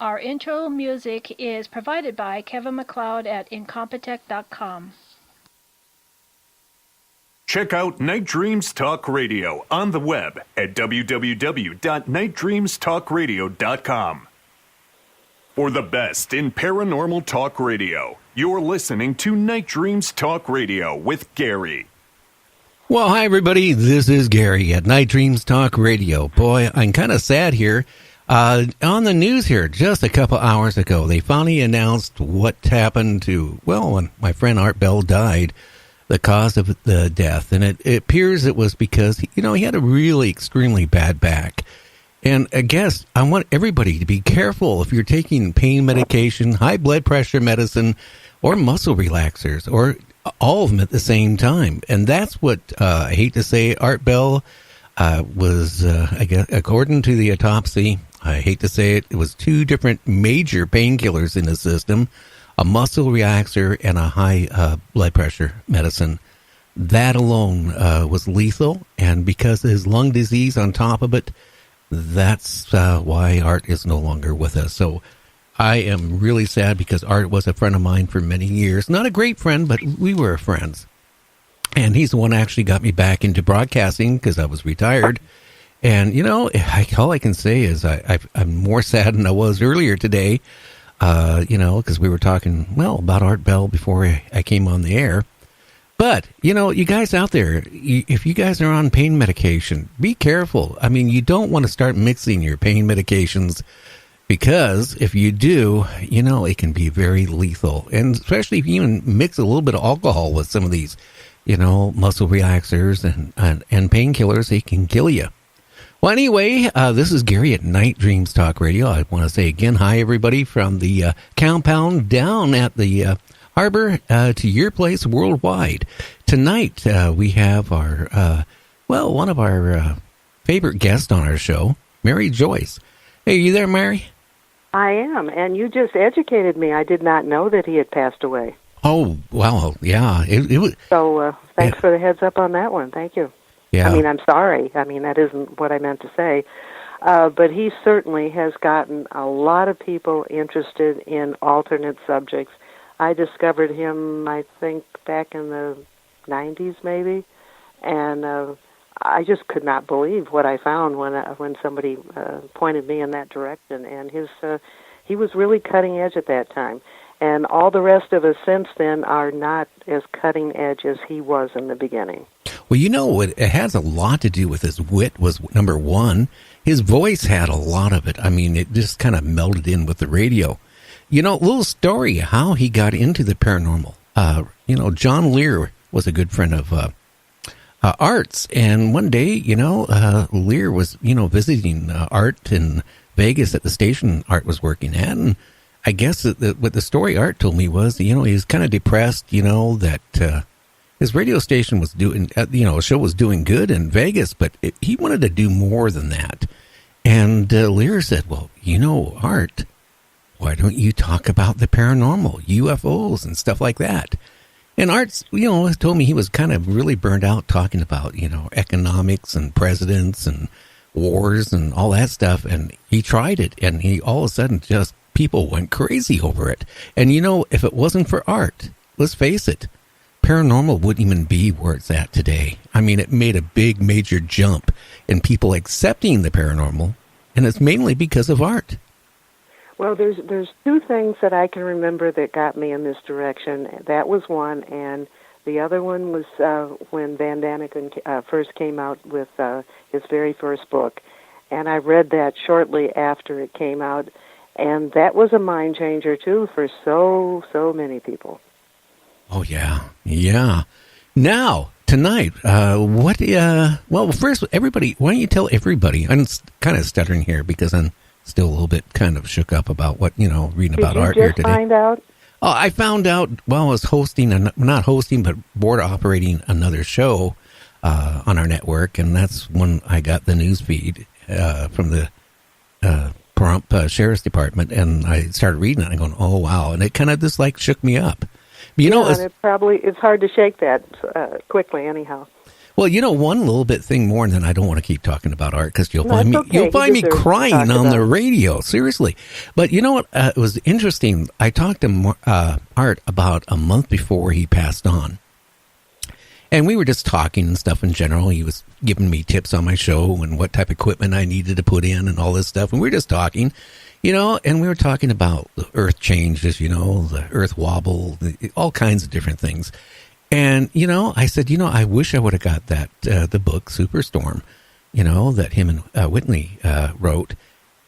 Our intro music is provided by Kevin MacLeod at Incompetech.com. Check out Night Dreams Talk Radio on the web at www.nightdreamstalkradio.com. For the best in paranormal talk radio, you're listening to Night Dreams Talk Radio with Gary. Well, hi, everybody. This is Gary at Night Dreams Talk Radio. Boy, I'm kind of sad here. On the news here, just a couple hours ago, they finally announced what happened to, well, when my friend Art Bell died, the cause of the death. And it appears it was because, he had a really extremely bad back. And I guess I want everybody to be careful if you're taking pain medication, high blood pressure medicine, or muscle relaxers, or all of them at the same time. And that's what, I hate to say, Art Bell was, I guess, according to the autopsy, I hate to say it, it was two different major painkillers in the system, a muscle relaxer and a high blood pressure medicine. That alone was lethal, and because of his lung disease on top of it, that's why Art is no longer with us. So I am really sad because Art was a friend of mine for many years. Not a great friend, but we were friends. And he's the one who actually got me back into broadcasting because I was retired. And, all I can say is I'm more sad than I was earlier today, because we were talking, about Art Bell before I came on the air. But, you guys out there, if you guys are on pain medication, be careful. I mean, you don't want to start mixing your pain medications because if you do, it can be very lethal. And especially if you even mix a little bit of alcohol with some of these, muscle relaxers and painkillers, they can kill you. Well, anyway, this is Gary at Night Dreams Talk Radio. I want to say again, hi, everybody, from the compound down at the harbor to your place worldwide. Tonight, we have our, one of our favorite guests on our show, Mary Joyce. Hey, you there, Mary? I am, and you just educated me. I did not know that he had passed away. Oh, wow, yeah. It was. So thanks for the heads up on that one. Thank you. Yeah. I mean, I'm sorry. I mean, that isn't what I meant to say. But he certainly has gotten a lot of people interested in alternate subjects. I discovered him, I think, back in the 90s maybe, and I just could not believe what I found when somebody pointed me in that direction. And he was really cutting edge at that time. And all the rest of us since then are not as cutting edge as he was in the beginning. Well, it has a lot to do with his wit was number one. His voice had a lot of it. I mean, it just kind of melded in with the radio. Little story how he got into the paranormal. John Lear was a good friend of Art's. And one day, Lear was, visiting Art in Vegas at the station Art was working at. And I guess what the story Art told me was, he was kind of depressed, that his radio station was doing, show was doing good in Vegas, but he wanted to do more than that. And Lear said, well, Art, why don't you talk about the paranormal, UFOs and stuff like that? And Art's, told me he was kind of really burned out talking about, economics and presidents and wars and all that stuff. And he tried it, and he all of a sudden just, people went crazy over it. And, if it wasn't for Art, let's face it, paranormal wouldn't even be where it's at today. I mean, it made a big, major jump in people accepting the paranormal, and it's mainly because of Art. Well, there's two things that I can remember that got me in this direction. That was one, and the other one was when Van Daniken first came out with his very first book. And I read that shortly after it came out, and that was a mind changer, too, for so many people. Oh, yeah. Yeah. Now, tonight, first, everybody, why don't you tell everybody? I'm kind of stuttering here because I'm still a little bit kind of shook up about what, reading about Art here today. Did you just find out? Oh, I found out while I was not hosting, but board operating another show on our network, and that's when I got the news feed from the Pahrump Sheriff's Department, and I started reading it, and I'm going, oh, wow, and it kind of just, shook me up. And it's hard to shake that quickly anyhow. Well, one little bit thing more, and then I don't want to keep talking about art because you'll No, find me it's okay. you'll find He me deserves to crying talk on about the it. radio. Seriously, but you know what? It was interesting. I talked to Art about a month before he passed on, and we were just talking and stuff in general. He was giving me tips on my show and what type of equipment I needed to put in and all this stuff. And we were just talking, and we were talking about the earth changes, the earth wobble, all kinds of different things. And, I said, I wish I would have got that, the book Superstorm, that him and Whitney wrote.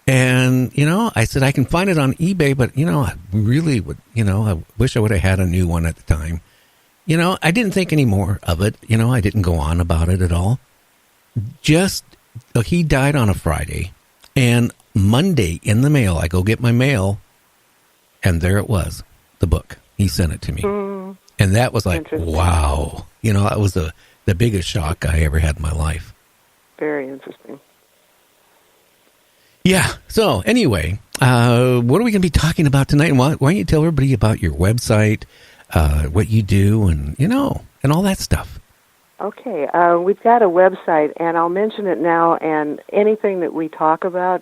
And, I said, I can find it on eBay, but, I really would, I wish I would have had a new one at the time. I didn't think any more of it. I didn't go on about it at all. He died on a Friday, and Monday in the mail, I go get my mail, and there it was, the book. He sent it to me. And that was like, wow. That was the biggest shock I ever had in my life. Very interesting. Yeah. So anyway, what are we going to be talking about tonight? And why don't you tell everybody about your website, what you do, and and all that stuff. Okay, we've got a website, and I'll mention it now, and anything that we talk about,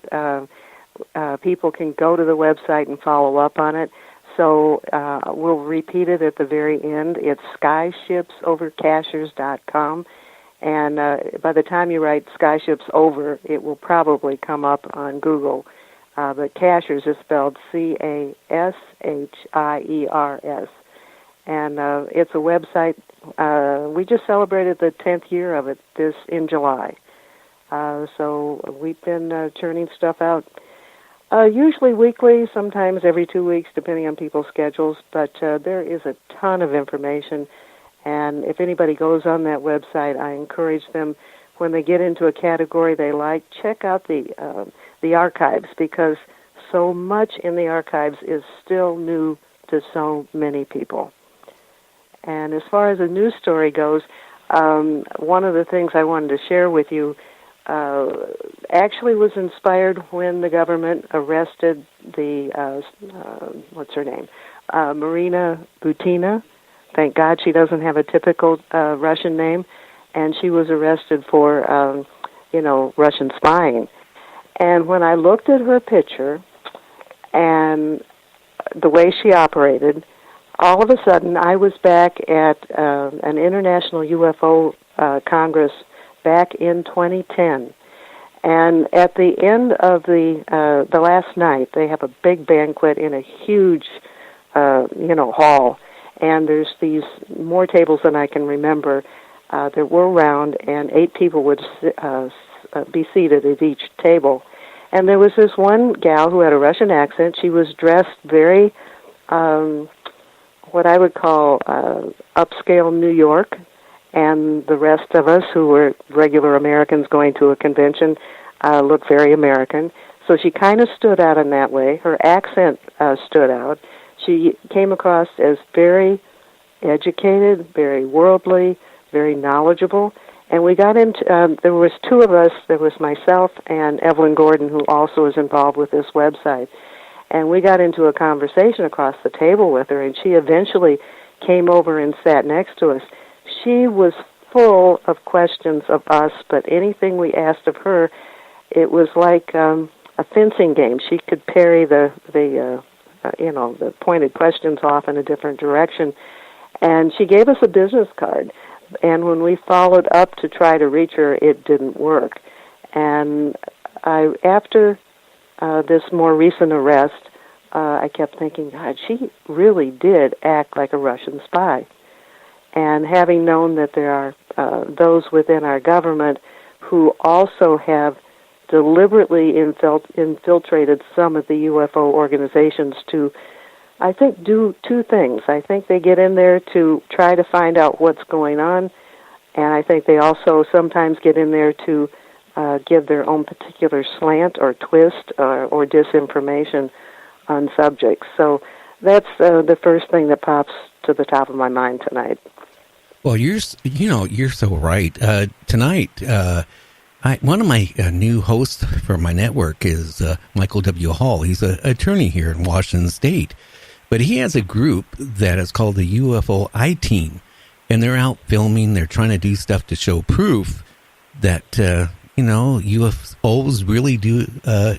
people can go to the website and follow up on it. So we'll repeat it at the very end. It's skyshipsovercashers.com, and by the time you write Skyships Over, it will probably come up on Google. But Cashers is spelled Cashhiers. And it's a website. We just celebrated the 10th year of it in July. So we've been churning stuff out, usually weekly, sometimes every 2 weeks, depending on people's schedules. But there is a ton of information. And if anybody goes on that website, I encourage them, when they get into a category they like, check out the archives, because so much in the archives is still new to so many people. And as far as a news story goes, one of the things I wanted to share with you actually was inspired when the government arrested the, what's her name, Marina Butina. Thank God she doesn't have a typical Russian name. And she was arrested for, Russian spying. And when I looked at her picture and the way she operated, all of a sudden, I was back at an international UFO Congress back in 2010, and at the end of the last night, they have a big banquet in a huge, hall, and there's these more tables than I can remember that were round, and 8 people would be seated at each table, and there was this one gal who had a Russian accent. She was dressed very what I would call upscale New York, and the rest of us who were regular Americans going to a convention looked very American. So she kind of stood out in that way. Her accent stood out. She came across as very educated, very worldly, very knowledgeable. And we got into, there was 2 of us. There was myself and Evelyn Gordon, who also is involved with this website. And we got into a conversation across the table with her, and she eventually came over and sat next to us. She was full of questions of us, but anything we asked of her, it was like a fencing game. She could parry the pointed questions off in a different direction. And she gave us a business card. And when we followed up to try to reach her, it didn't work. And after this more recent arrest, I kept thinking, God, she really did act like a Russian spy. And having known that there are those within our government who also have deliberately infiltrated some of the UFO organizations to, I think, do 2 things. I think they get in there to try to find out what's going on, and I think they also sometimes get in there to give their own particular slant or twist or disinformation on subjects. So that's the first thing that pops to the top of my mind tonight. Well, you're so right. Tonight, one of my new hosts for my network is Michael W. Hall. He's an attorney here in Washington State, but he has a group that is called the UFO I-Team. and they're out filming. They're trying to do stuff to show proof that UFOs really do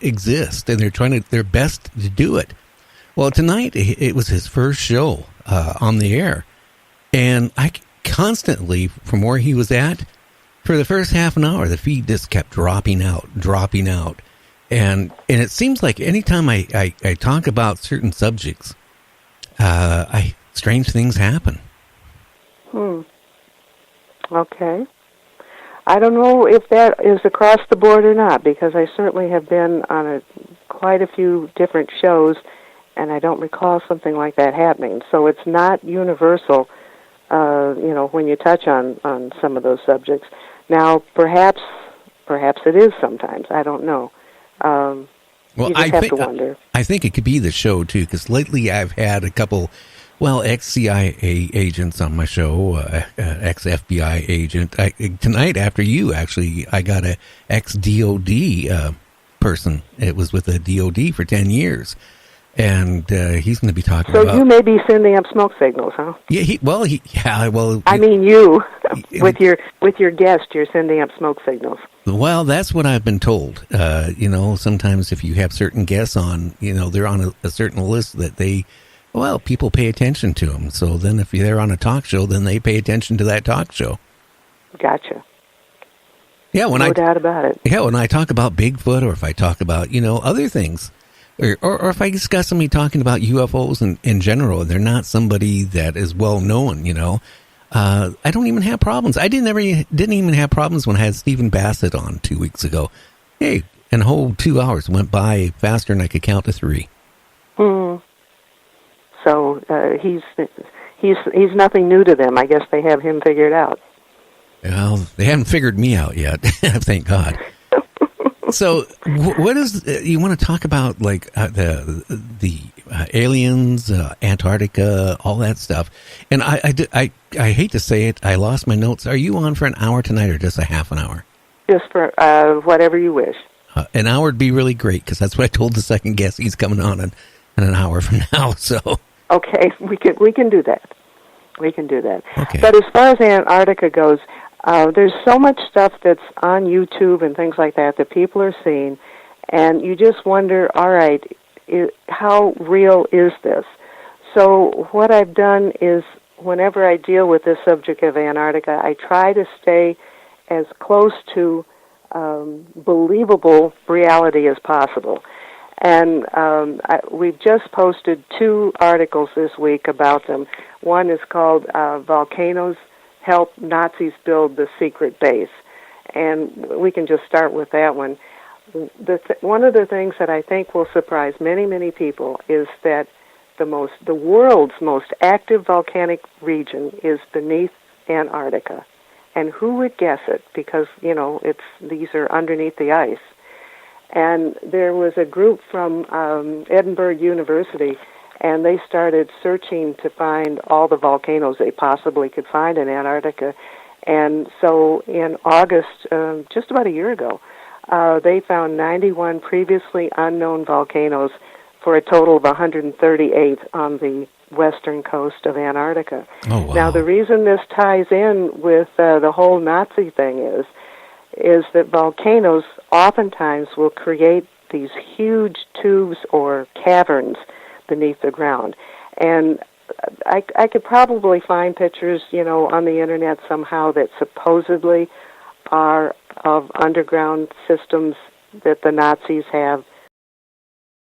exist, and they're trying their best to do it. Well, tonight it was his first show on the air, and I constantly, from where he was at, for the first half an hour, the feed just kept dropping out, and it seems like anytime I talk about certain subjects, strange things happen. Okay. I don't know if that is across the board or not, because I certainly have been on quite a few different shows, and I don't recall something like that happening. So it's not universal, when you touch on some of those subjects. Now, perhaps it is sometimes. I don't know. Well, you just have to wonder. I think it could be the show, too, because lately I've had a couple, ex-CIA agents on my show, ex-FBI agent. Tonight, after you, actually, I got a ex-DOD person. It was with the DOD for 10 years. And he's going to be talking about... So you may be sending up smoke signals, huh? I mean, you, with your guest, you're sending up smoke signals. Well, that's what I've been told. Sometimes if you have certain guests on, they're on a certain list that people pay attention to them. So then if they're on a talk show, then they pay attention to that talk show. Gotcha. Yeah, no doubt about it. Yeah, when I talk about Bigfoot, or if I talk about, other things, or if I discuss somebody talking about UFOs in general, and they're not somebody that is well known, I don't even have problems. I didn't even have problems when I had Stephen Bassett on 2 weeks ago. Hey, and a whole 2 hours went by faster than I could count to 3. So he's nothing new to them. I guess they have him figured out. Well, they haven't figured me out yet. Thank God. So, what is you want to talk about? Like the aliens, Antarctica, all that stuff. And I hate to say it, I lost my notes. Are you on for an hour tonight, or just a half an hour? Just for whatever you wish. An hour would be really great, because that's what I told the second guest. He's coming on in an hour from now. So okay, we can do that. We can do that. Okay. But as far as Antarctica goes, there's so much stuff that's on YouTube and things like that people are seeing, and you just wonder, all right, how real is this? So what I've done is, whenever I deal with this subject of Antarctica, I try to stay as close to believable reality as possible. And we've just posted 2 articles this week about them. One is called Volcanoes Help Nazis Build the Secret Base. And we can just start with that one. One of the things that I think will surprise many, many people is that the world's most active volcanic region is beneath Antarctica. And who would guess it? Because, these are underneath the ice. And there was a group from Edinburgh University, and they started searching to find all the volcanoes they possibly could find in Antarctica. And so in August, just about a year ago, they found 91 previously unknown volcanoes for a total of 138 on the western coast of Antarctica. Oh, wow. Now, the reason this ties in with the whole Nazi thing is that volcanoes oftentimes will create these huge tubes or caverns beneath the ground. And I could probably find pictures, on the internet somehow that supposedly are of underground systems that the Nazis have